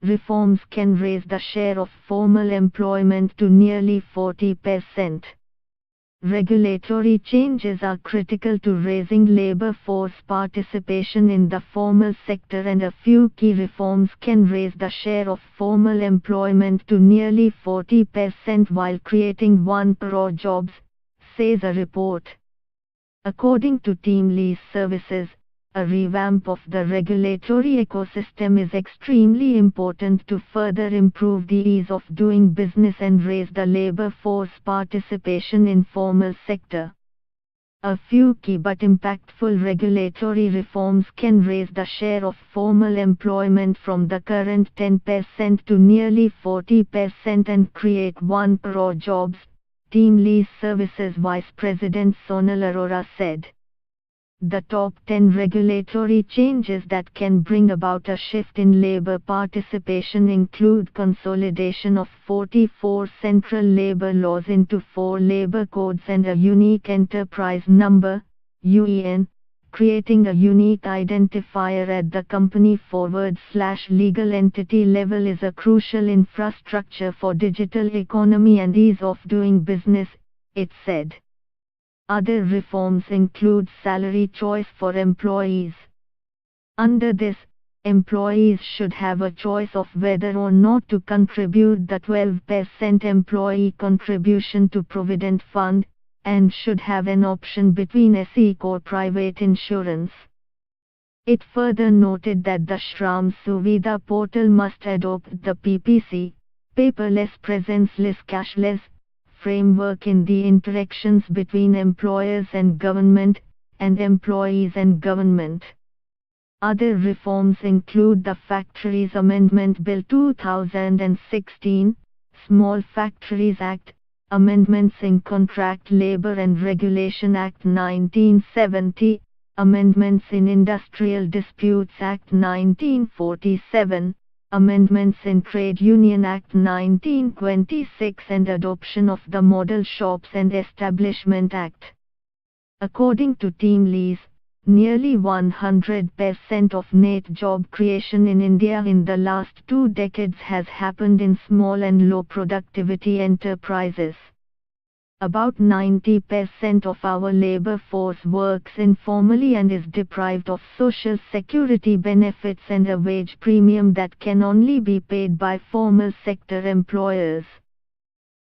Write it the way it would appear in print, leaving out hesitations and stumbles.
reforms can raise the share of formal employment to nearly 40%. Regulatory changes are critical to raising labor force participation in the formal sector, and a few key reforms can raise the share of formal employment to nearly 40% while creating 1 crore jobs, says a report. According to Team Lease Services, a revamp of the regulatory ecosystem is extremely important to further improve the ease of doing business and raise the labor force participation in formal sector. A few key but impactful regulatory reforms can raise the share of formal employment from the current 10% to nearly 40% and create 1 crore jobs, Team Lease Services Vice President Sonal Arora said. The top 10 regulatory changes that can bring about a shift in labor participation include consolidation of 44 central labor laws into 4 labor codes and a unique enterprise number, UEN, creating a unique identifier at the company/legal entity level is a crucial infrastructure for digital economy and ease of doing business, it said. Other reforms include salary choice for employees. Under this, employees should have a choice of whether or not to contribute the 12% employee contribution to Provident Fund, and should have an option between SEC or private insurance. It further noted that the Shram Suvidha portal must adopt the PPC, paperless presenceless cashless, framework in the interactions between employers and government, and employees and government. Other reforms include the Factories Amendment Bill 2016, Small Factories Act, amendments in Contract Labor and Regulation Act 1970, amendments in Industrial Disputes Act 1947, amendments in Trade Union Act 1926 and adoption of the Model Shops and Establishment Act. According to Team Lease, nearly 100% of net job creation in India in the last 2 decades has happened in small and low productivity enterprises. About 90% of our labor force works informally and is deprived of social security benefits and a wage premium that can only be paid by formal sector employers.